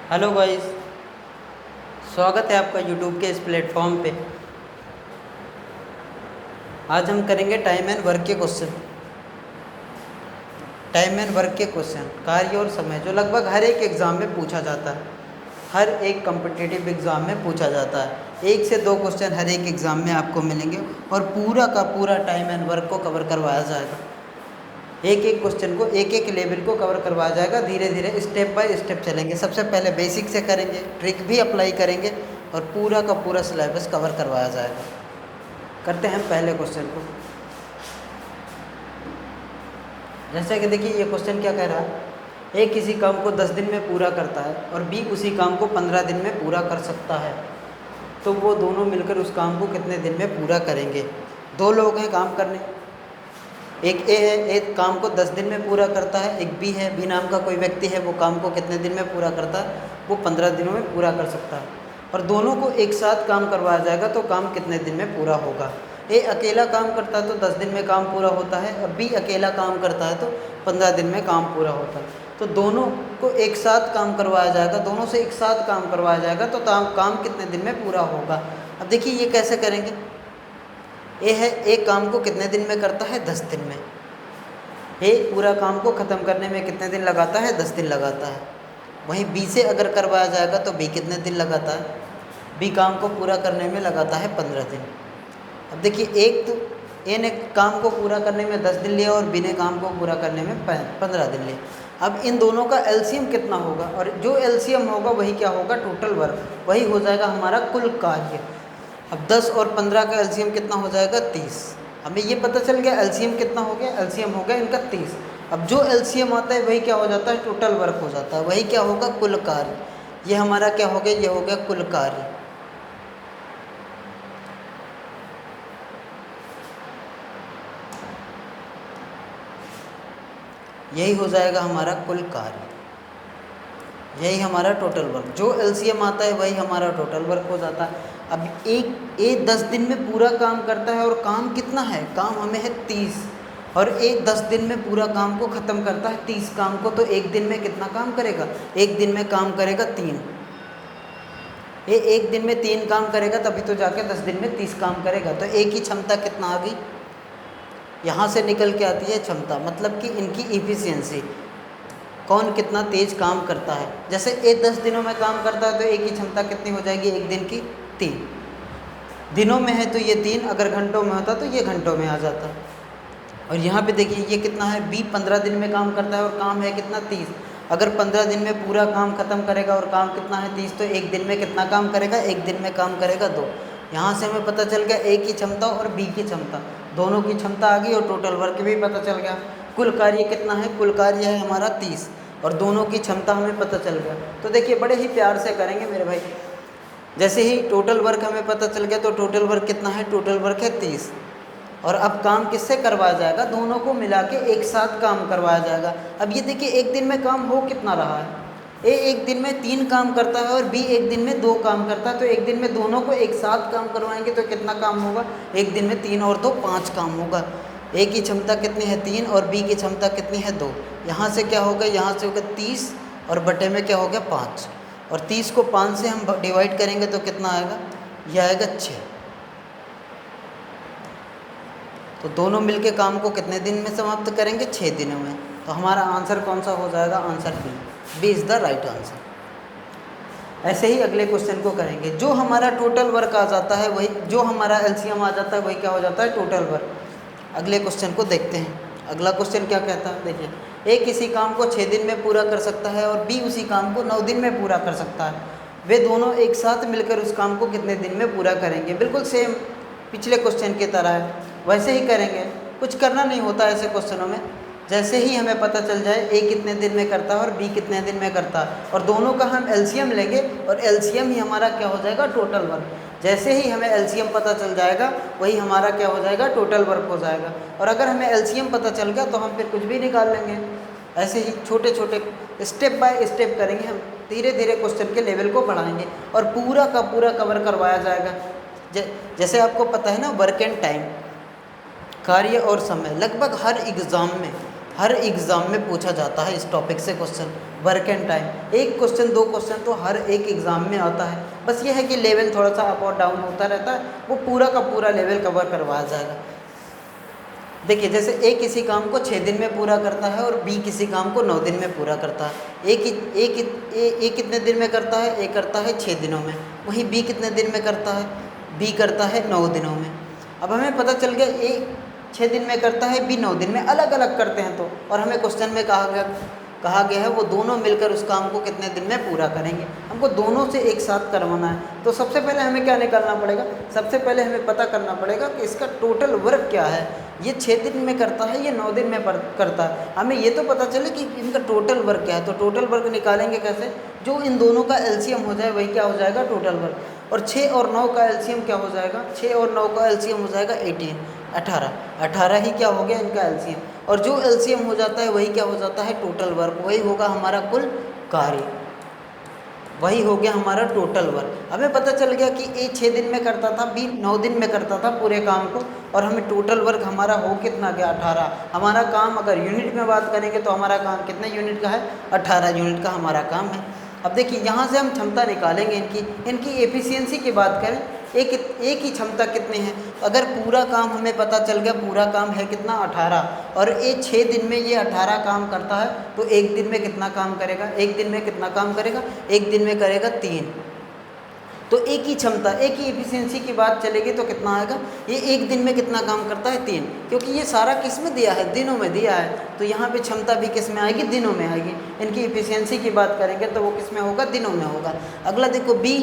Hello guys, स्वागत है आपका यूट्यूब के इस प्लेटफॉर्म पे। आज हम करेंगे टाइम एंड वर्क के क्वेश्चन। टाइम एंड वर्क के क्वेश्चन, कार्य और समय, जो लगभग हर एक एग्ज़ाम में पूछा जाता है। हर एक कम्पिटिटिव एग्ज़ाम में पूछा जाता है। 1 से 2 क्वेश्चन हर एक एग्ज़ाम में आपको मिलेंगे और पूरा का पूरा टाइम एंड वर्क को कवर करवाया जाएगा। एक एक क्वेश्चन को, एक एक लेवल को कवर करवाया जाएगा। धीरे धीरे स्टेप बाय स्टेप चलेंगे। सबसे पहले बेसिक से करेंगे, ट्रिक भी अप्लाई करेंगे और पूरा का पूरा सिलेबस कवर करवाया जाएगा। करते हैं पहले क्वेश्चन को। जैसे कि देखिए, ये क्वेश्चन क्या कह रहा है। ए किसी काम को 10 दिन में पूरा करता है और बी उसी काम को 15 दिन में पूरा कर सकता है, तो वो दोनों मिलकर उस काम को कितने दिन में पूरा करेंगे। 2 लोग हैं काम करने, एक ए है, एक काम को 10 दिन में पूरा करता है। एक बी है, बी नाम का कोई व्यक्ति है, वो काम को कितने दिन में पूरा करता है, वो 15 दिनों में पूरा कर सकता है। और दोनों को एक साथ काम करवाया जाएगा तो काम कितने दिन में पूरा होगा। ए अकेला काम करता है तो 10 दिन में काम पूरा होता है और बी अकेला काम करता है तो 15 दिन में काम पूरा होता है। तो दोनों को एक साथ काम करवाया जाएगा, दोनों से एक साथ काम करवाया जाएगा तो काम कितने दिन में पूरा होगा। अब देखिए ये कैसे करेंगे। ए है, एक काम को कितने दिन में करता है, 10 दिन में। ए पूरा काम को ख़त्म करने में कितने दिन लगाता है, 10 दिन लगाता है। वहीं बी से अगर करवाया जाएगा तो बी कितने दिन लगाता है, बी काम को पूरा करने में लगाता है 15 दिन। अब देखिए, एक तो ए ने काम को पूरा करने में 10 दिन लिया और बी ने काम को पूरा करने में 15 दिन लिया। अब इन दोनों का एलसीएम कितना होगा, और जो एलसीएम होगा वही क्या होगा, टोटल वर्क, वही हो जाएगा हमारा कुल कार्य। अब 10 और 15 का एलसीएम कितना हो जाएगा, 30। हमें ये पता चल गया एलसीएम कितना हो गया, एलसीएम हो गया इनका 30। अब जो एलसीएम आता है वही क्या हो जाता है, टोटल वर्क हो जाता है, वही क्या होगा, कुल कार्य। ये हमारा क्या हो गया, ये हो गया कुल कार्य। यही हो जाएगा हमारा कुल कार्य, यही हमारा टोटल वर्क। जो एलसीएम आता है वही हमारा टोटल वर्क हो जाता है। अब एक 10 दिन में पूरा काम करता है और काम कितना है, काम हमें है 30, और एक 10 दिन में पूरा काम को ख़त्म करता है 30 काम को, तो एक दिन में कितना काम करेगा, एक दिन में काम करेगा 3। ये एक दिन में 3 काम करेगा तभी तो जाके 10 दिन में 30 काम करेगा। तो एक की क्षमता कितना आ गई, यहाँ से निकल के आती है क्षमता, मतलब कि इनकी इफ़िशियंसी, कौन कितना तेज़ काम करता है। जैसे ए 10 दिनों में काम करता है तो ए की क्षमता कितनी हो जाएगी, एक दिन की 3। दिनों में है तो ये 3, अगर घंटों में होता तो ये घंटों में आ जाता। और यहाँ पे देखिए ये कितना है, बी 15 दिन में काम करता है और काम है कितना, 30। अगर 15 दिन में पूरा काम ख़त्म करेगा और काम कितना है, 30, तो एक दिन में कितना काम करेगा, एक दिन में काम करेगा 2। यहाँ से हमें पता चल गया ए की क्षमता और बी की क्षमता, दोनों की क्षमता आ गई और टोटल वर्क भी पता चल गया। कुल कार्य कितना है, कुल कार्य है हमारा 30 और दोनों की क्षमता हमें पता चल गया। तो देखिए बड़े ही प्यार से करेंगे मेरे भाई। जैसे ही टोटल वर्क हमें पता चल गया तो टोटल वर्क कितना है, टोटल वर्क है 30। और अब काम किससे करवाया जाएगा, दोनों को मिला के एक साथ काम करवाया जाएगा। अब ये देखिए एक दिन में काम हो कितना रहा है, ए एक दिन में 3 काम करता है और बी एक दिन में 2 काम करता है, तो एक दिन में दोनों को एक साथ काम करवाएंगे तो कितना काम होगा, एक दिन में 3 और 2 5 काम होगा। ए की क्षमता कितनी है, 3, और बी की क्षमता कितनी है, 2। यहाँ से क्या होगा, यहाँ से होगा 30 और बटे में क्या हो गया, 5, और 30 को 5 से हम डिवाइड करेंगे तो कितना आएगा, यह आएगा 6। तो दोनों मिलके काम को कितने दिन में समाप्त करेंगे, 6 दिनों में। तो हमारा आंसर कौन सा हो जाएगा, answer B is the right answer. ऐसे ही अगले क्वेश्चन को करेंगे। जो हमारा टोटल वर्क आ जाता है वही, जो हमारा एलसीएम आ जाता है वही क्या हो जाता है, टोटल वर्क। अगले क्वेश्चन को देखते हैं। अगला क्वेश्चन क्या कहता है, देखिए, ए किसी काम को 6 दिन में पूरा कर सकता है और बी उसी काम को 9 दिन में पूरा कर सकता है। वे दोनों एक साथ मिलकर उस काम को कितने दिन में पूरा करेंगे। बिल्कुल सेम पिछले क्वेश्चन की तरह है, वैसे ही करेंगे। कुछ करना नहीं होता ऐसे क्वेश्चनों में। जैसे ही हमें पता चल जाए ए कितने दिन में करता है और बी कितने दिन में करता है, और दोनों का हम एलसीएम लेंगे और एलसीएम ही हमारा क्या हो जाएगा, टोटल वर्क। जैसे ही हमें एलसीएम पता चल जाएगा वही हमारा क्या हो जाएगा, टोटल वर्क हो जाएगा। और अगर हमें एलसीएम पता चल गया तो हम फिर कुछ भी निकाल लेंगे। ऐसे ही छोटे छोटे स्टेप बाय स्टेप करेंगे हम, धीरे धीरे क्वेश्चन के लेवल को बढ़ाएंगे और पूरा का पूरा कवर करवाया जाएगा। जैसे आपको पता है ना, वर्क एंड टाइम, कार्य और समय, लगभग हर एग्ज़ाम में हर एग्ज़ाम में पूछा जाता है इस टॉपिक से क्वेश्चन, वर्क एंड टाइम। एक क्वेश्चन 2 क्वेश्चन तो हर एक एग्ज़ाम में आता है। बस ये है कि लेवल थोड़ा सा अप और डाउन होता रहता है, वो पूरा का पूरा लेवल कवर करवाया जाएगा। देखिए जैसे ए किसी काम को 6 दिन में पूरा करता है और बी किसी काम को 9 दिन में पूरा करता है। ए कितने दिन में करता है? ए करता है 6 दिनों में। वहीं बी कितने दिन में करता है? बी करता है 9 दिनों में। अब हमें पता चल गया ए 6 दिन में करता है, बी 9 दिन में, अलग अलग करते हैं तो, और हमें क्वेश्चन में कहा गया है वो दोनों मिलकर उस काम को कितने दिन में पूरा करेंगे। हमको दोनों से एक साथ करवाना है। तो सबसे पहले हमें क्या निकालना पड़ेगा? सबसे पहले हमें पता करना पड़ेगा कि इसका टोटल वर्क क्या है। ये 6 दिन में करता है, ये 9 दिन में करता है। हमें ये तो पता चले कि इनका टोटल वर्क क्या है। तो टोटल वर्क निकालेंगे कैसे? जो इन दोनों का एलसीएम हो जाए वही क्या हो जाएगा? Total work. और 6 और 9 का एलसीएम क्या हो जाएगा? 6 और 9 का एलसीएम हो जाएगा 18 ही क्या हो गया इनका एलसीएम। और जो एलसीएम हो जाता है वही क्या हो जाता है? Total work. वही होगा हमारा कुल कार्य, वही हो गया हमारा टोटल वर्क। हमें पता चल गया कि ए 6 दिन में करता था, बी 9 दिन में करता था पूरे काम को, और हमें टोटल वर्क हमारा हो कितना गया? 18। हमारा काम अगर यूनिट में बात करेंगे तो हमारा काम कितने यूनिट का है? 18 यूनिट का हमारा काम है। अब देखिए यहाँ से हम क्षमता निकालेंगे इनकी एफिशिएंसी की बात करें, एक ही क्षमता कितनी है? अगर पूरा काम हमें पता चल गया, पूरा काम है कितना? 18, और ये 6 दिन में ये 18 काम करता है, तो एक दिन में कितना काम करेगा? एक दिन में कितना काम करेगा? एक दिन में करेगा 3। तो एक ही क्षमता, एक ही एफिशिएंसी की बात चलेगी तो कितना आएगा? ये एक दिन में कितना काम करता है? 3, क्योंकि ये सारा किस में दिया है? दिनों में दिया है। तो यहाँ पे क्षमता भी किस में आएगी? दिनों में आएगी। इनकी एफिशिएंसी की बात करेंगे तो वो किस में होगा? दिनों में होगा। अगला देखो, बी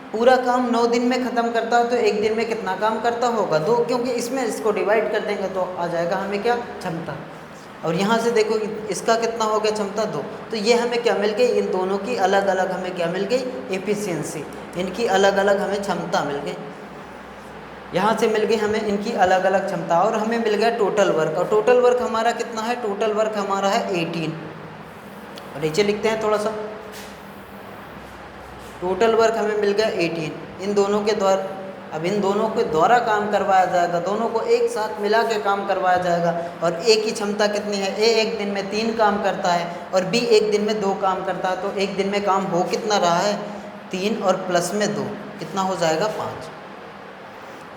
पूरा काम 9 दिन में ख़त्म करता है, तो एक दिन में कितना काम करता होगा? 2, क्योंकि इसमें इसको डिवाइड कर देंगे तो आ जाएगा हमें क्या? क्षमता। और यहाँ से देखो इसका कितना हो गया? क्षमता 2। तो ये हमें क्या मिल गई? इन दोनों की अलग अलग हमें क्या मिल गई? एफिशिएंसी। इनकी अलग अलग हमें क्षमता मिल गई। यहाँ से मिल गई हमें इनकी अलग अलग क्षमता, और हमें मिल गया टोटल वर्क। और टोटल वर्क हमारा कितना है? टोटल वर्क हमारा है 18। और नीचे लिखते हैं थोड़ा सा, टोटल वर्क हमें मिल गया 18 इन दोनों के द्वारा। अब इन दोनों के द्वारा काम करवाया जाएगा, दोनों को एक साथ मिला के काम करवाया जाएगा। और ए की क्षमता कितनी है? ए एक दिन में 3 काम करता है और बी एक दिन में 2 काम करता है। तो एक दिन में काम हो कितना रहा है? 3 और प्लस में 2 कितना हो जाएगा? 5।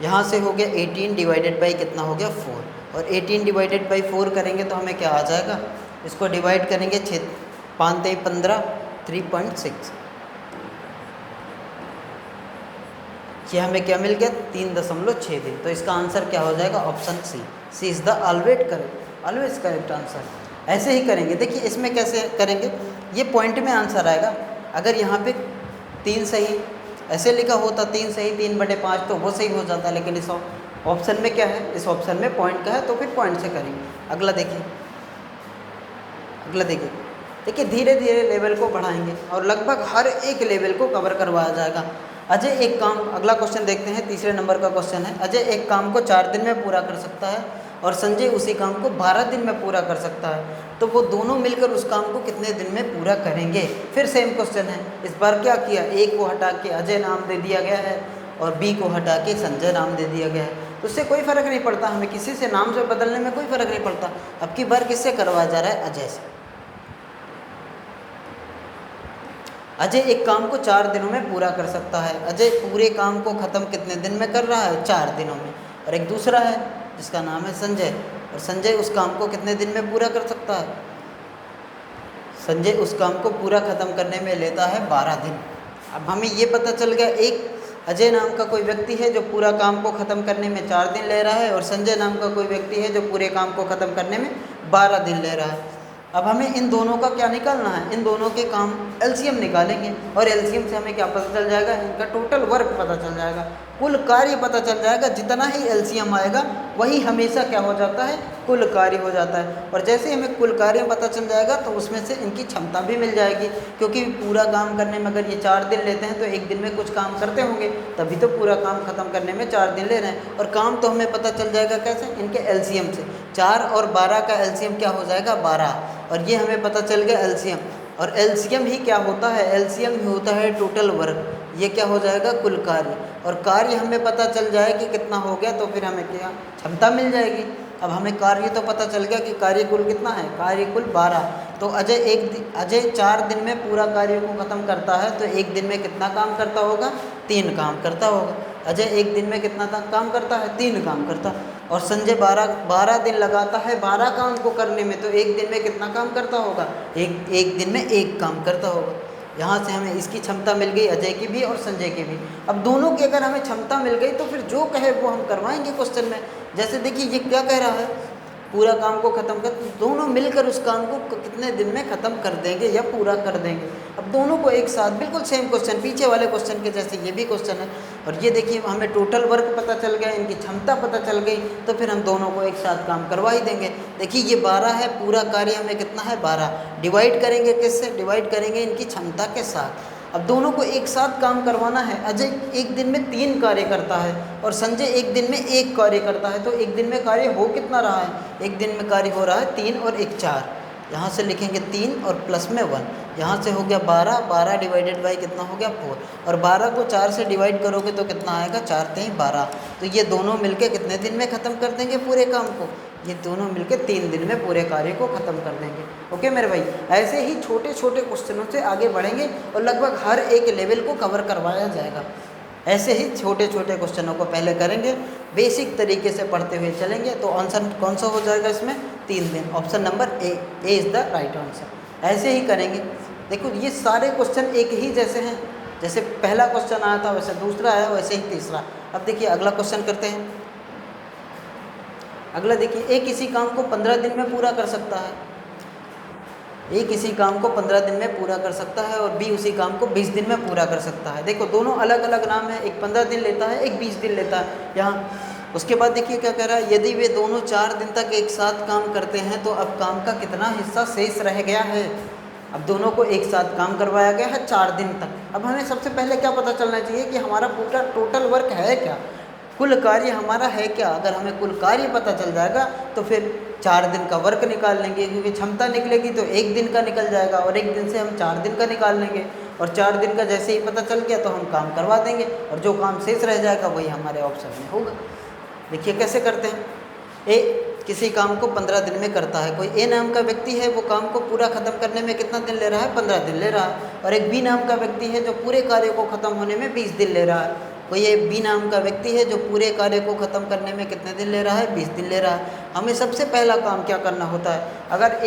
यहाँ से हो गया 18 डिवाइडेड बाई कितना हो गया? 4। और 18 डिवाइडेड बाई 4 करेंगे तो हमें क्या आ जाएगा? इसको डिवाइड करेंगे 6 5 15 3.6। ये हमें क्या मिल गया? 3.6 दिन। तो इसका आंसर क्या हो जाएगा? Option C is the always correct answer. ऐसे ही करेंगे। देखिए इसमें कैसे करेंगे, ये पॉइंट में आंसर आएगा। अगर यहाँ पे 3 सही ऐसे लिखा होता, 3 सही 3/5, तो वो सही हो जाता। लेकिन इस ऑप्शन में क्या है? इस ऑप्शन में पॉइंट का है, तो फिर पॉइंट से करेंगे। अगला देखिए देखिए धीरे धीरे लेवल को बढ़ाएंगे और लगभग हर एक लेवल को कवर करवाया जाएगा। अजय एक काम, अगला क्वेश्चन देखते हैं, तीसरे नंबर का क्वेश्चन है। अजय एक काम को 4 दिन में पूरा कर सकता है और संजय उसी काम को 12 दिन में पूरा कर सकता है। तो वो दोनों मिलकर उस काम को कितने दिन में पूरा करेंगे? फिर सेम क्वेश्चन है। इस बार क्या किया? ए को हटा के अजय नाम दे दिया गया है और बी को हटा के संजय नाम दे दिया गया है। तो उससे कोई फ़र्क नहीं पड़ता, हमें किसी से नाम से बदलने में कोई फ़र्क नहीं पड़ता। अब की बार किससे करवाया जा रहा है? अजय से। अजय एक काम को 4 दिनों में पूरा कर सकता है। अजय पूरे काम को ख़त्म कितने दिन में कर रहा है? 4 दिनों में। और एक दूसरा है जिसका नाम है संजय, और संजय उस काम को कितने दिन में पूरा कर सकता है? संजय उस काम को पूरा ख़त्म करने में लेता है 12 दिन। अब हमें ये पता चल गया, एक अजय नाम का कोई व्यक्ति है जो पूरा काम को ख़त्म करने में 4 दिन ले रहा है, और संजय नाम का कोई व्यक्ति है जो पूरे काम को ख़त्म करने में 12 दिन ले रहा है। अब हमें इन दोनों का क्या निकालना है? इन दोनों के काम एलसीएम निकालेंगे, और एलसीएम से हमें क्या पता चल जाएगा? इनका टोटल वर्क पता चल जाएगा, कुल कार्य पता चल जाएगा। जितना ही एलसीएम आएगा वही हमेशा क्या हो जाता है? कुल कार्य हो जाता है। और जैसे हमें कुल कार्य पता चल जाएगा तो उसमें से इनकी क्षमता भी मिल जाएगी, क्योंकि पूरा काम करने में अगर ये 4 दिन लेते हैं तो एक दिन में कुछ काम करते होंगे, तभी तो पूरा काम ख़त्म करने में 4 दिन ले रहे हैं। और काम तो हमें पता चल जाएगा कैसे? इनके एलसीएम से। 4 और 12 का एलसीएम क्या हो जाएगा? 12। और ये हमें पता चल गया एलसीएम। और एलसीएम ही क्या होता है? एलसीएम ही होता है टोटल वर्क। ये क्या हो जाएगा? कुल कार्य। और कार्य हमें पता चल जाए कि कितना हो गया, तो फिर हमें क्या? क्षमता मिल जाएगी। अब हमें कार्य तो पता चल गया कि कार्य कुल कितना है, कार्य कुल 12। तो अजय 4 दिन में पूरा कार्य को ख़त्म करता है, तो एक दिन में कितना काम करता होगा, 3 काम करता होगा। अजय एक दिन में कितना काम करता है, 3 काम करता। और संजय 12 दिन लगाता है 12 काम को करने में, तो एक दिन में कितना काम करता होगा, एक दिन में 1 काम करता होगा। यहाँ से हमें इसकी क्षमता मिल गई, अजय की भी और संजय की भी। अब दोनों की अगर हमें क्षमता मिल गई तो फिर जो कहे वो हम करवाएंगे क्वेश्चन में। जैसे देखिए ये क्या कह रहा है, पूरा काम को ख़त्म कर, दोनों मिलकर उस काम को कितने दिन में ख़त्म कर देंगे या पूरा कर देंगे। अब दोनों को एक साथ बिल्कुल सेम क्वेश्चन, पीछे वाले क्वेश्चन के जैसे ये भी क्वेश्चन है। और ये देखिए हमें टोटल वर्क पता चल गया, इनकी क्षमता पता चल गई, तो फिर हम दोनों को एक साथ काम करवा ही देंगे। देखिए ये 12 है, पूरा कार्य हमें कितना है, 12। डिवाइड करेंगे किससे, डिवाइड करेंगे इनकी क्षमता के साथ। अब दोनों को एक साथ काम करवाना है। अजय एक दिन में 3 कार्य करता है और संजय एक दिन में 1 कार्य करता है, तो एक दिन में कार्य हो कितना रहा है, एक दिन में कार्य हो रहा है 3 और 1 4। यहाँ से लिखेंगे 3 और प्लस में 1, यहाँ से हो गया 12, 12 डिवाइडेड बाई कितना हो गया 4, और 12 को 4 से डिवाइड करोगे तो कितना आएगा, 4 3 12। तो ये दोनों मिलके कितने दिन में ख़त्म कर देंगे पूरे काम को, ये दोनों मिलके 3 दिन में पूरे कार्य को ख़त्म कर देंगे। ओके मेरे भाई, ऐसे ही छोटे छोटे क्वेश्चनों से आगे बढ़ेंगे और लगभग हर एक लेवल को कवर करवाया जाएगा। ऐसे ही छोटे छोटे क्वेश्चनों को पहले करेंगे, बेसिक तरीके से पढ़ते हुए चलेंगे, तो आंसर कौन सा हो जाएगा इसमें, 3 दिन। Option number A is the right answer. ऐसे ही करेंगे। देखो ये सारे क्वेश्चन एक ही जैसे हैं, जैसे पहला क्वेश्चन आया था वैसे दूसरा आया, वैसे ही तीसरा। अब देखिए अगला क्वेश्चन करते हैं। अगला देखिए, ए किसी काम को 15 दिन में पूरा कर सकता है, ए किसी काम को 15 दिन में पूरा कर सकता है और बी उसी काम को 20 दिन में पूरा कर सकता है। देखो दोनों अलग अलग नाम है, एक 15 दिन लेता है, एक 20 दिन लेता है यहाँ। उसके बाद देखिए क्या कह रहा है, यदि वे दोनों 4 दिन तक एक साथ काम करते हैं तो अब काम का कितना हिस्सा शेष रह गया है। अब दोनों को एक साथ काम करवाया गया है 4 दिन तक। अब हमें सबसे पहले क्या पता चलना चाहिए कि हमारा पूरा टोटल वर्क है क्या, कुल कार्य हमारा है क्या। अगर हमें कुल कार्य पता चल जाएगा तो फिर 4 दिन का वर्क निकाल लेंगे, क्योंकि क्षमता निकलेगी तो 1 दिन का निकल जाएगा और 1 दिन से हम 4 दिन का निकाल लेंगे, और 4 दिन का जैसे ही पता चल गया तो हम काम करवा देंगे, और जो काम शेष रह जाएगा वही हमारे ऑप्शन में होगा। देखिए कैसे करते हैं। ए किसी काम को 15 दिन में करता है, कोई ए नाम का व्यक्ति है, वो काम को पूरा ख़त्म करने में कितना दिन ले रहा है, 15 दिन ले रहा है। और एक बी नाम का व्यक्ति है जो पूरे कार्य को ख़त्म होने में 20 दिन ले रहा है। कोई ये बी नाम का व्यक्ति है जो पूरे कार्य को ख़त्म करने में कितने दिन ले रहा है, 20 दिन ले रहा है। हमें सबसे पहला काम क्या करना होता है, अगर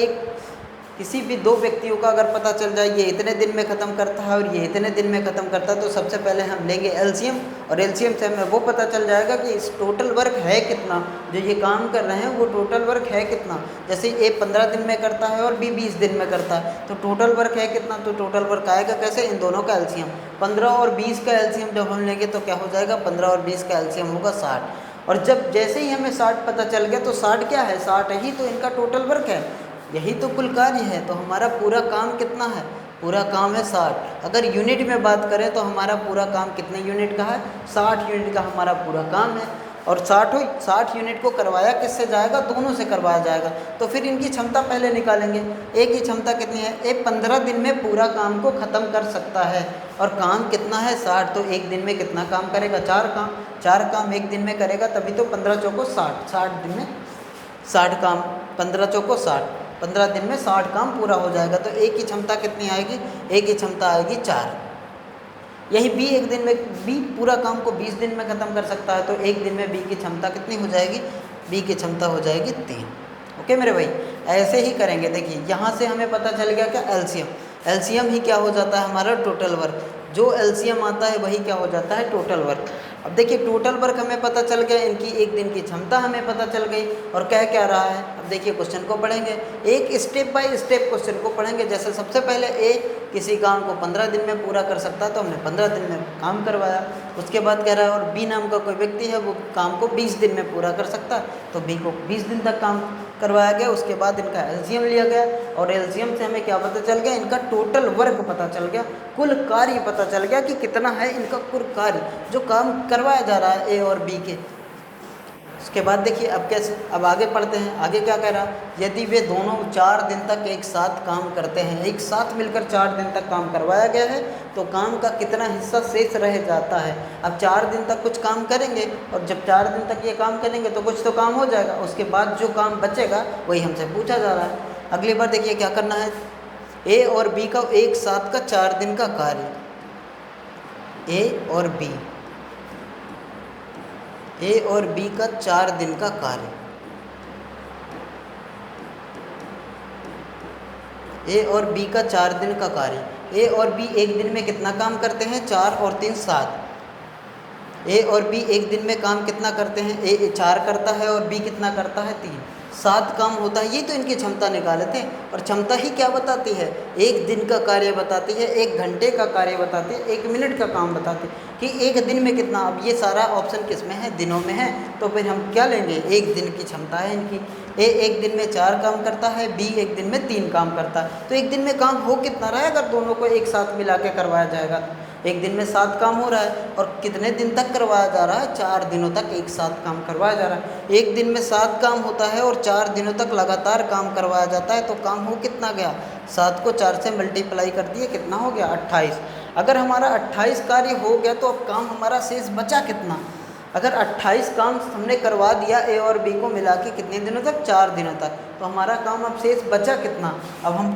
किसी भी 2 व्यक्तियों का अगर पता चल जाए ये इतने दिन में ख़त्म करता है और ये इतने दिन में ख़त्म करता है, तो सबसे पहले हम लेंगे एलसीएम, और एलसीएम से हमें वो पता चल जाएगा कि इस टोटल वर्क है कितना, जो ये काम कर रहे हैं वो टोटल वर्क है कितना। जैसे ए 15 दिन में करता है और बी 20 दिन में करता है, तो टोटल वर्क है कितना, तो टोटल वर्क आएगा कैसे, इन दोनों का एलसीएम। 15 और 20 का एलसीएम जब हम लेंगे तो क्या हो जाएगा, 15 और 20 का एलसीएम होगा 60। और जब जैसे ही हमें 60 पता चल गया तो 60 क्या है, 60 ही तो इनका टोटल वर्क है, यही तो कुल कार्य है। तो हमारा पूरा काम कितना है, पूरा काम है 60। अगर यूनिट में बात करें तो हमारा पूरा काम कितने यूनिट का है, 60 यूनिट का हमारा पूरा काम है। और 60 यूनिट को करवाया किससे जाएगा, दोनों से करवाया जाएगा। तो फिर इनकी क्षमता पहले निकालेंगे। ए की क्षमता कितनी है, ए 15 दिन में पूरा काम को ख़त्म कर सकता है, और काम कितना है 60, तो एक दिन में कितना काम करेगा, 4 काम एक दिन में करेगा, तभी तो 15 चौको 60, 60 दिन में 60 काम, 15 चौको 60, 15 दिन में 60 काम पूरा हो जाएगा। तो ए की क्षमता कितनी आएगी, ए की क्षमता आएगी 4। यही बी एक दिन में, बी पूरा काम को 20 दिन में ख़त्म कर सकता है, तो एक दिन में बी की क्षमता कितनी हो जाएगी, बी की क्षमता हो जाएगी 3। ओके मेरे भाई, ऐसे ही करेंगे। देखिए यहाँ से हमें पता चल गया क्या, एलसीएम, एलसीएम ही क्या हो जाता है हमारा, टोटल वर्क। जो एलसीएम आता है वही क्या हो जाता है, टोटल वर्क। अब देखिए टोटल वर्क हमें पता चल गया, इनकी एक दिन की क्षमता हमें पता चल गई, और कह क्या रहा है। अब देखिए क्वेश्चन को पढ़ेंगे, एक स्टेप बाय स्टेप क्वेश्चन को पढ़ेंगे। जैसे सबसे पहले ए किसी काम को 15 दिन में पूरा कर सकता है, तो हमने 15 दिन में काम करवाया। उसके बाद कह रहा है और बी नाम का कोई व्यक्ति है वो काम को 20 दिन में पूरा कर सकता है, तो बी को 20 दिन तक काम करवाया गया। उसके बाद इनका एलसीएम लिया गया, और एलसीएम से हमें क्या पता चल गया, इनका टोटल वर्क पता चल गया, कुल कार्य पता चल गया कि कितना है इनका कुल कार्य, जो काम करवाया जा रहा है ए और बी के। उसके बाद देखिए अब कैसे, अब आगे पढ़ते हैं, आगे क्या कह रहा, यदि वे दोनों 4 दिन तक एक साथ काम करते हैं, एक साथ मिलकर 4 दिन तक काम करवाया गया है, तो काम का कितना हिस्सा शेष रह जाता है। अब 4 दिन तक कुछ काम करेंगे, और जब 4 दिन तक ये काम करेंगे तो कुछ तो काम हो जाएगा, उसके बाद जो काम बचेगा वही हमसे पूछा जा रहा है। अगली बार देखिए क्या करना है, ए और बी का एक साथ का 4 दिन का कार्य, ए और बी का 4 दिन का कार्य, ए और बी का 4 दिन का कार्य। ए और बी एक दिन में कितना काम करते हैं, 4 और 3 7। ए और बी एक दिन में काम कितना करते हैं, ए 4 करता है और बी कितना करता है, 3, 7 काम होता है। ये तो इनकी क्षमता निकाले थे, और क्षमता ही क्या बताती है, एक दिन का कार्य बताती है, 1 घंटे का कार्य बताती है, 1 मिनट का काम बताती है कि एक दिन में कितना। अब ये सारा ऑप्शन किस में है, दिनों में है, तो फिर हम क्या लेंगे, एक दिन की क्षमता है इनकी। ए एक दिन में 4 काम करता है, बी एक दिन में 3 काम करता है, तो एक दिन में काम हो कितना रहा है अगर दोनों को एक साथ मिला के करवाया जाएगा। एक दिन में 7 काम हो रहा है, और कितने दिन तक करवाया जा रहा है, 4 दिनों तक एक साथ काम करवाया जा रहा है। एक दिन में 7 काम होता है और 4 दिनों तक लगातार काम करवाया जाता है, तो काम हो कितना गया, 7 को 4 से मल्टीप्लाई कर दिए, कितना हो गया, 28। अगर हमारा 28 कार्य हो गया तो अब काम हमारा शेष बचा कितना। अगर 28 काम हमने करवा दिया ए और बी को मिला के कितने दिनों तक, 4 दिनों तक, तो हमारा काम अब शेष बचा कितना। अब हम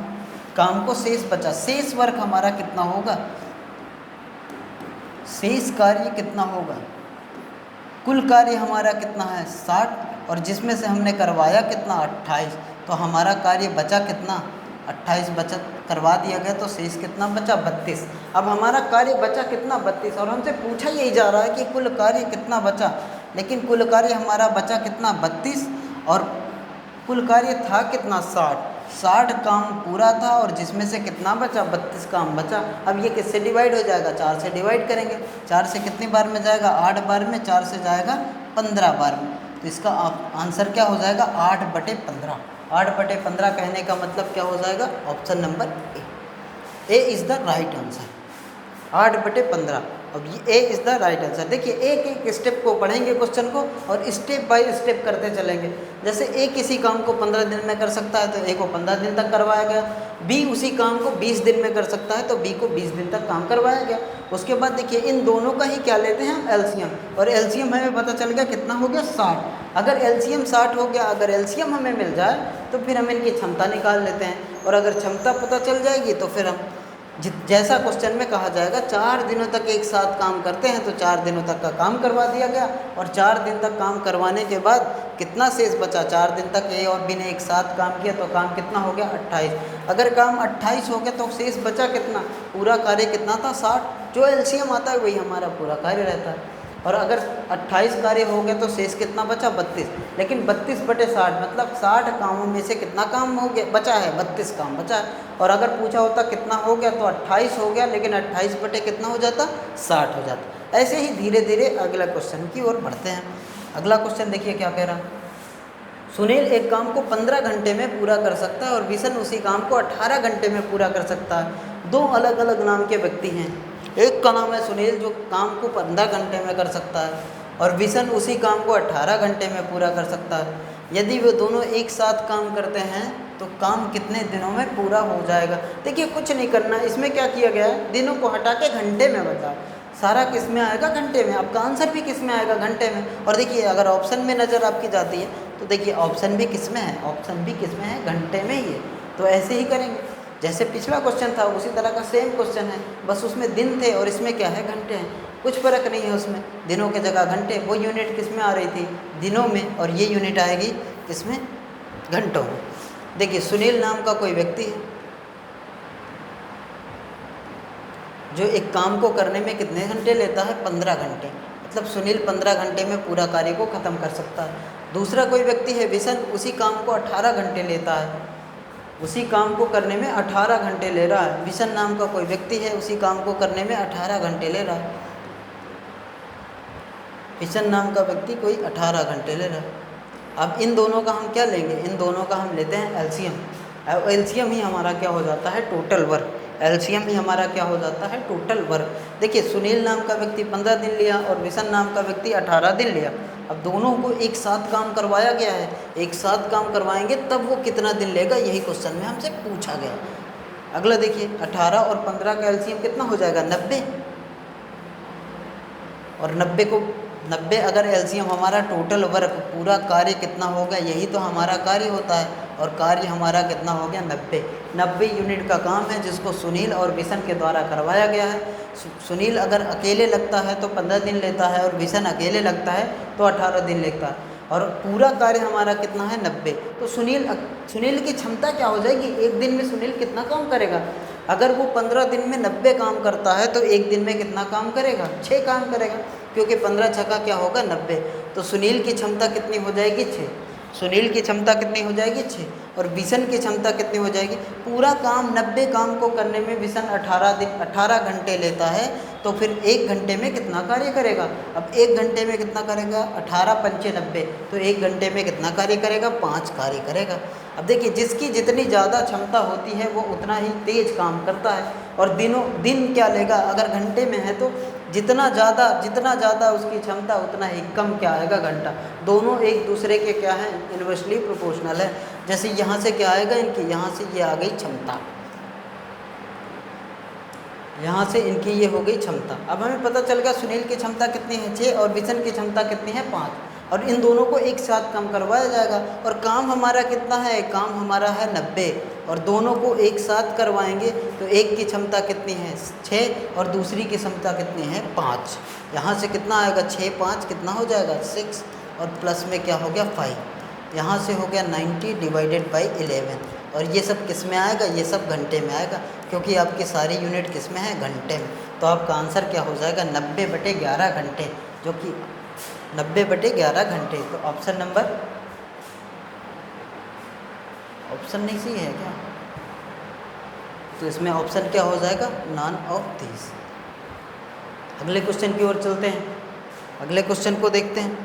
काम को शेष बचा, शेष वर्क हमारा कितना होगा, शेष कार्य कितना होगा, कुल कार्य हमारा कितना है 60, और जिसमें से हमने करवाया कितना 28, तो हमारा कार्य बचा कितना 28 बचत करवा दिया गया, तो शेष कितना बचा 32। अब हमारा कार्य बचा कितना 32, और हमसे पूछा यही जा रहा है कि कुल कार्य कितना बचा, लेकिन कुल कार्य हमारा बचा कितना 32, और कुल कार्य था कितना 60 काम पूरा था, और जिसमें से कितना बचा 32 काम बचा। अब ये किससे डिवाइड हो जाएगा, 4 से डिवाइड करेंगे। 4 से कितनी बार में जाएगा, 8 बार में, 4 से जाएगा 15 बार में, तो इसका आंसर क्या हो जाएगा 8/15। 8/15 कहने का मतलब क्या हो जाएगा, option number A is the right answer, 8/15। अब ये A is the right answer. देखिए एक एक स्टेप को पढ़ेंगे क्वेश्चन को, और स्टेप बाय स्टेप करते चलेंगे। जैसे ए किसी काम को 15 दिन में कर सकता है, तो ए को 15 दिन तक करवाया गया। बी उसी काम को 20 दिन में कर सकता है, तो बी को 20 दिन तक काम करवाया गया। उसके बाद देखिए इन दोनों का ही क्या लेते हैं हम, एलसीएम, और एलसीएम हमें पता चल गया कितना हो गया 60। अगर एलसीएम 60 हो गया, अगर एलसीएम हमें मिल जाए तो फिर हम इनकी क्षमता निकाल लेते हैं, और अगर क्षमता पता चल जाएगी तो फिर हम जैसा क्वेश्चन में कहा जाएगा 4 दिनों तक एक साथ काम करते हैं, तो 4 दिनों तक का काम करवा दिया गया, और 4 दिन तक काम करवाने के बाद कितना शेष बचा, 4 दिन तक ए और बी ने एक साथ काम किया, तो काम कितना हो गया 28। अगर काम 28 हो गया तो शेष बचा कितना, पूरा कार्य कितना था 60, जो एलसीएम आता है वही हमारा पूरा कार्य रहता है। और अगर 28 कार्य हो गए तो शेष कितना बचा 32, लेकिन 32/60 मतलब 60 कामों में से कितना काम हो गया बचा है, 32 काम बचा है। और अगर पूछा होता कितना हो गया तो 28 हो गया, लेकिन 28 बटे कितना हो जाता 60 हो जाता। ऐसे ही धीरे धीरे अगला क्वेश्चन की ओर बढ़ते हैं। अगला क्वेश्चन देखिए क्या कह रहा, सुनील एक काम को 15 घंटे में पूरा कर सकता है और विशन उसी काम को 18 घंटे में पूरा कर सकता है। दो अलग अलग नाम के व्यक्ति हैं, एक का नाम है सुनील जो काम को 15 घंटे में कर सकता है, और विशन उसी काम को 18 घंटे में पूरा कर सकता है। यदि वे दोनों एक साथ काम करते हैं तो काम कितने दिनों में पूरा हो जाएगा। देखिए कुछ नहीं करना, इसमें क्या किया गया है, दिनों को हटा के घंटे में बता, सारा किस में आएगा घंटे में, आपका आंसर भी किस में आएगा घंटे में। और देखिए अगर ऑप्शन में नज़र आपकी जाती है तो देखिए ऑप्शन भी किस में है, ऑप्शन भी किस में है, घंटे में ही है। तो ऐसे ही करेंगे जैसे पिछला क्वेश्चन था उसी तरह का सेम क्वेश्चन है, बस उसमें दिन थे और इसमें क्या है घंटे हैं, कुछ फ़र्क नहीं है उसमें। दिनों के जगह घंटे, वो यूनिट किस में आ रही थी दिनों में, और ये यूनिट आएगी इसमें घंटों में। देखिए सुनील नाम का कोई व्यक्ति है जो एक काम को करने में कितने घंटे लेता है, 15 घंटे, मतलब सुनील 15 घंटे में पूरा कार्य को ख़त्म कर सकता है। दूसरा कोई व्यक्ति है विशन, उसी काम को 18 घंटे लेता है, उसी काम को करने में 18 घंटे ले रहा है। विशन नाम का कोई व्यक्ति है, उसी काम को करने में 18 घंटे ले रहा है। विशन नाम का व्यक्ति कोई 18 घंटे ले रहा है। अब इन दोनों का हम क्या लेंगे, इन दोनों का हम लेते हैं एलसीएम। एलसीएम ही हमारा क्या हो जाता है, टोटल वर्क। एलसीएम ही हमारा क्या हो जाता है, टोटल वर्क। देखिए सुनील नाम का व्यक्ति 15 दिन लिया और विशन नाम का व्यक्ति 18 दिन लिया, अब दोनों को एक साथ काम करवाया गया है, एक साथ काम करवाएंगे तब वो कितना दिन लेगा, यही क्वेश्चन में हमसे पूछा गया। अगला देखिए 18 और 15 का एलसीएम कितना हो जाएगा 90, और 90 अगर एलसीएम हमारा टोटल वर्क पूरा कार्य कितना होगा, यही तो हमारा कार्य होता है, और कार्य हमारा कितना हो गया 90 यूनिट का काम है जिसको सुनील और विशन के द्वारा करवाया गया है। सुनील अगर अकेले लगता है तो 15 दिन लेता है, और विशन अकेले लगता है तो 18 दिन लेता है, और पूरा कार्य हमारा कितना है 90। तो सुनील की क्षमता क्या हो जाएगी, एक दिन में सुनील कितना काम करेगा। अगर वो 15 दिन में 90 काम करता है तो एक दिन में कितना काम करेगा, 6 काम करेगा, क्योंकि 15 छक्का क्या होगा 90। तो सुनील की क्षमता कितनी हो जाएगी 6, सुनील की क्षमता कितनी हो जाएगी 6, और विशन की क्षमता कितनी हो जाएगी, पूरा काम 90 काम को करने में विशन 18 घंटे लेता है, तो फिर 1 घंटे में कितना कार्य करेगा। अब 1 घंटे में कितना करेगा, 18 पंचे 90, तो 1 घंटे में कितना कार्य करेगा, 5 कार्य करेगा। अब देखिए जिसकी जितनी ज़्यादा क्षमता होती है वो उतना ही तेज काम करता है, और दिन क्या लेगा, अगर घंटे में है तो जितना ज़्यादा उसकी क्षमता उतना ही कम क्या आएगा घंटा। दोनों एक दूसरे के क्या है, इन्वर्सली प्रोपोर्शनल है। जैसे यहाँ से क्या आएगा इनकी, यहाँ से ये आ गई क्षमता, यहाँ से इनकी ये हो गई क्षमता। अब हमें पता चल गया सुनील की क्षमता कितनी है 6, और विशन की क्षमता कितनी है 5, और इन दोनों को एक साथ काम करवाया जाएगा। और काम हमारा कितना है, काम हमारा है 90, और दोनों को एक साथ करवाएंगे तो एक की क्षमता कितनी है 6, और दूसरी की क्षमता कितनी है 5। यहाँ से कितना आएगा 6 5 कितना हो जाएगा 6, और प्लस में क्या हो गया 5। यहाँ से हो गया 90 डिवाइडेड बाई 11, और ये सब किस में आएगा, ये सब घंटे में आएगा, क्योंकि आपकी सारी यूनिट किस में है, घंटे में। तो आपका आंसर क्या हो जाएगा 90/11 घंटे, जो कि 90/11 घंटे। तो ऑप्शन नहीं सही है क्या, तो इसमें ऑप्शन क्या हो जाएगा, नॉन ऑफ दिस। अगले क्वेश्चन की ओर चलते हैं, अगले क्वेश्चन को देखते हैं।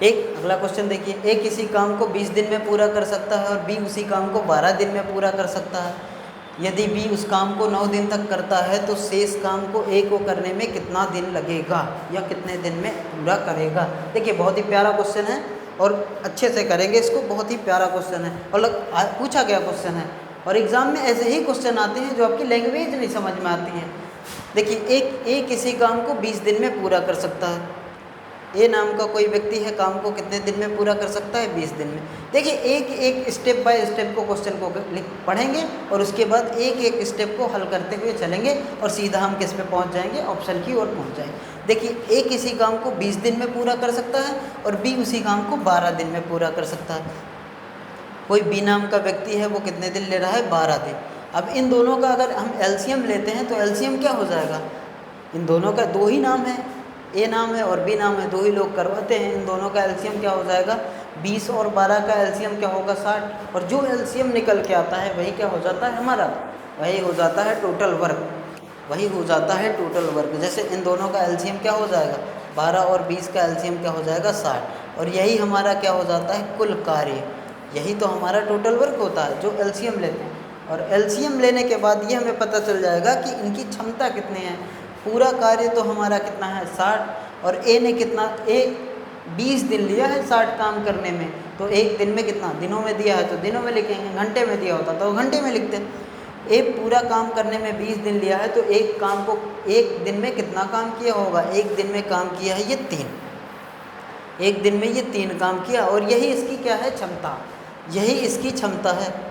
अगला क्वेश्चन देखिए, ए किसी काम को 20 दिन में पूरा कर सकता है और बी उसी काम को 12 दिन में पूरा कर सकता है। यदि बी उस काम को 9 दिन तक करता है तो शेष काम को ए को करने में कितना दिन लगेगा, या कितने दिन में पूरा करेगा। देखिए बहुत ही प्यारा क्वेश्चन है, और अच्छे से करेंगे इसको, बहुत ही प्यारा क्वेश्चन है, और पूछा गया क्वेश्चन है, और एग्ज़ाम में ऐसे ही क्वेश्चन आते हैं जो आपकी लैंग्वेज नहीं समझ में आती है। देखिए ए किसी काम को 20 दिन में पूरा कर सकता है। ए नाम का कोई व्यक्ति है, काम को कितने दिन में पूरा कर सकता है, 20 दिन में। देखिए एक स्टेप बाय स्टेप को क्वेश्चन को पढ़ेंगे, और उसके बाद एक स्टेप को हल करते हुए चलेंगे, और सीधा हम किस पे पहुंच जाएंगे, ऑप्शन की ओर पहुंच जाएंगे। देखिए ए किसी काम को 20 दिन में पूरा कर सकता है, और बी उसी काम को 12 दिन में पूरा कर सकता है। कोई बी नाम का व्यक्ति है, वो कितने दिन ले रहा है, 12 दिन। अब इन दोनों का अगर हम एलसीएम लेते हैं तो एलसीएम क्या हो जाएगा, इन दोनों का 2 ही नाम है, ए नाम है और बी नाम है, 2 ही लोग करवाते हैं। इन दोनों का एलसीएम क्या हो जाएगा, 20 और 12 का एलसीएम क्या होगा 60, और जो एलसीएम निकल के आता है वही क्या हो जाता है हमारा, वही हो जाता है टोटल वर्क, वही हो जाता है टोटल वर्क। जैसे इन दोनों का एलसीएम क्या हो जाएगा, 12 और 20 का एलसीएम क्या हो जाएगा 60, और यही हमारा क्या हो जाता है कुल कार्य, यही तो हमारा टोटल वर्क होता है जो एलसीएम लेते हैं। और एलसीएम लेने के बाद ये हमें पता चल जाएगा कि इनकी क्षमता कितनी है। पूरा कार्य तो हमारा कितना है 60, और ए ने कितना, ए 20 दिन लिया है 60 काम करने में, तो एक दिन में कितना, दिनों में दिया है तो दिनों में लिखेंगे, घंटे में दिया होता तो घंटे में लिखते हैं। ए पूरा काम करने में 20 दिन लिया है, तो एक काम को एक दिन में कितना काम किया होगा, एक दिन में काम किया है ये 3, एक दिन में ये 3 काम किया, और यही इसकी क्या है क्षमता, यही इसकी क्षमता है।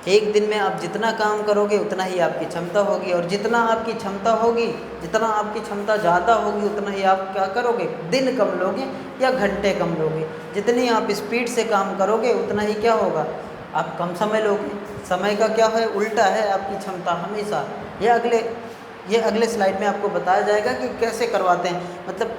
एक दिन में आप जितना काम करोगे उतना ही आपकी क्षमता होगी, और जितना आपकी क्षमता होगी, जितना आपकी क्षमता ज़्यादा होगी उतना ही आप क्या करोगे, दिन कम लोगे या घंटे कम लोगे। जितनी आप स्पीड से काम करोगे उतना ही क्या होगा, आप कम समय लोगे। समय का क्या है, उल्टा है आपकी क्षमता हमेशा। ये अगले स्लाइड में आपको बताया जाएगा कि कैसे करवाते हैं, मतलब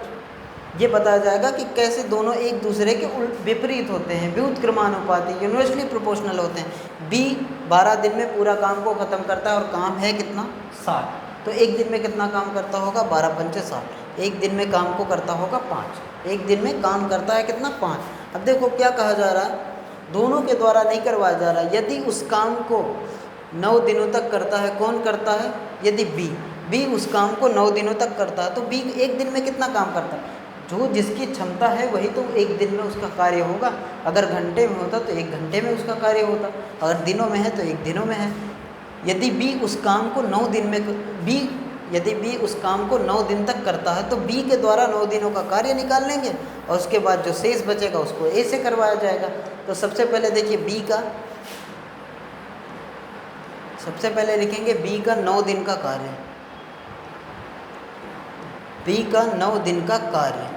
ये बताया जाएगा कि कैसे दोनों एक दूसरे के विपरीत होते हैं, व्युत्क्रमानुपाती, यूनिवर्सली प्रोपोर्शनल होते हैं। बी 12 दिन में पूरा काम को ख़त्म करता है, और काम है कितना 60, तो एक दिन में कितना काम करता होगा 12 पंचे 60, एक दिन में काम को करता होगा 5, एक दिन में काम करता है कितना 5। अब देखो क्या कहा जा रहा है, दोनों के द्वारा नहीं करवाया जा रहा। यदि उस काम को 9 दिनों तक करता है, कौन करता है, यदि बी, बी उस काम को 9 दिनों तक करता है, तो बी एक दिन में कितना काम करता है? जो जिसकी क्षमता है वही तो एक दिन में उसका कार्य होगा। अगर घंटे में होता तो 1 घंटे में उसका कार्य होता, अगर दिनों में है तो 1 दिनों में है। यदि बी उस काम को 9 दिन में यदि बी उस काम को 9 दिन तक करता है तो बी के द्वारा 9 दिनों का कार्य निकाल लेंगे और उसके बाद जो शेष बचेगा उसको ए से करवाया जाएगा। तो सबसे पहले देखिए सबसे पहले लिखेंगे बी का 9 दिन का कार्य, बी का 9 दिन का कार्य,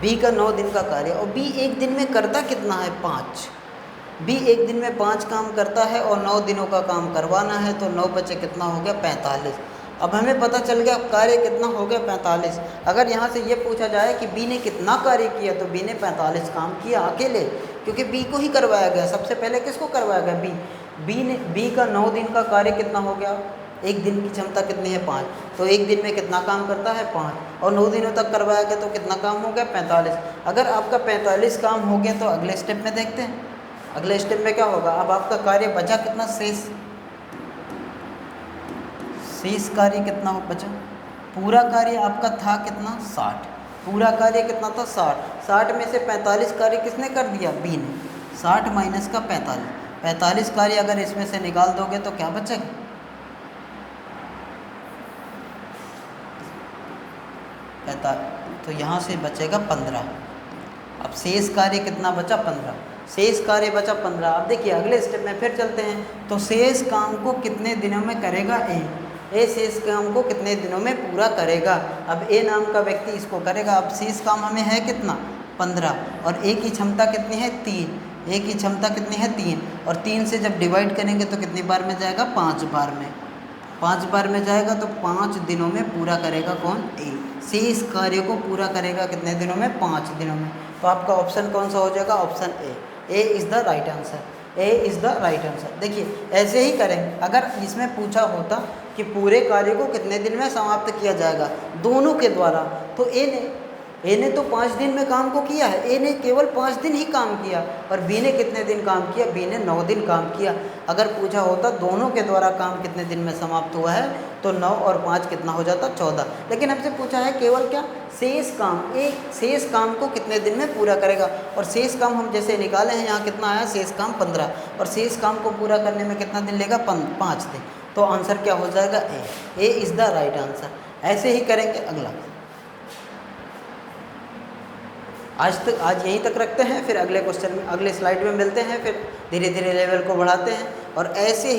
बी का 9 दिन का कार्य। और बी एक दिन में करता कितना है? 5। बी एक दिन में 5 काम करता है और 9 दिनों का काम करवाना है, तो 9 बचे कितना हो गया? 45। अब हमें पता चल गया कार्य कितना हो गया? 45। अगर यहाँ से ये पूछा जाए कि बी ने कितना कार्य किया, तो बी ने 45 काम किया अकेले, क्योंकि बी को ही करवाया गया। सबसे पहले किसको करवाया गया? बी का 9 दिन का कार्य कितना हो गया? एक दिन की क्षमता कितनी है? 5। तो एक दिन में कितना काम करता है? 5। और 9 दिनों तक करवाया गया तो कितना काम हो गया? 45। अगर आपका 45 काम हो गया तो अगले स्टेप में देखते हैं। अगले स्टेप में क्या होगा? अब आपका कार्य बचा कितना? शेष कार्य कितना हो बचा? पूरा कार्य आपका था कितना? 60। पूरा कार्य कितना था? 60। 60 में से 45 कार्य किसने कर दिया? बी ने। 60 माइनस का 45, 45 कार्य अगर इसमें से निकाल दोगे तो क्या बचेगा? तो यहाँ से बचेगा 15। अब शेष कार्य कितना बचा? 15। शेष कार्य बचा 15। अब देखिए अगले स्टेप में फिर चलते हैं। तो शेष काम को कितने दिनों में करेगा? ए शेष काम को कितने दिनों में पूरा करेगा? अब ए नाम का व्यक्ति इसको करेगा। अब शेष काम हमें है कितना? 15। और ए की क्षमता कितनी है? 3। ए की क्षमता कितनी है? 3। और 3 से जब डिवाइड करेंगे तो कितनी बार में जाएगा? 5 बार में। 5 बार में जाएगा तो 5 दिनों में पूरा करेगा कौन? ए। शेष कार्य को पूरा करेगा कितने दिनों में? 5 दिनों में। तो आपका ऑप्शन कौन सा हो जाएगा? Option A is the right answer. A is the right answer. देखिए ऐसे ही करें। अगर इसमें पूछा होता कि पूरे कार्य को कितने दिन में समाप्त किया जाएगा दोनों के द्वारा, तो ए ने तो 5 दिन में काम को किया है। ए ने केवल 5 दिन ही काम किया। और बी ने कितने दिन काम किया? बी ने 9 दिन काम किया। अगर पूछा होता दोनों के द्वारा काम कितने दिन में समाप्त हुआ है, तो 9 और 5 कितना हो जाता? 14। लेकिन हमसे पूछा है केवल क्या? शेष काम। शेष काम को कितने दिन में पूरा करेगा? और शेष काम हम जैसे निकाले हैं, यहाँ कितना आया? शेष काम 15। और शेष काम को पूरा करने में कितना दिन लेगा? 5 दिन। तो आंसर क्या हो जाएगा? A is the right answer. ऐसे ही करेंगे अगला। आज यहीं तक रखते हैं, फिर अगले क्वेश्चन में, अगले स्लाइड में मिलते हैं। फिर धीरे धीरे लेवल को बढ़ाते हैं। और ऐसे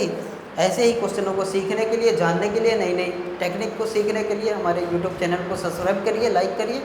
ही क्वेश्चनों को सीखने के लिए, जानने के लिए, नई नई टेक्निक को सीखने के लिए हमारे YouTube चैनल को सब्सक्राइब करिए, लाइक करिए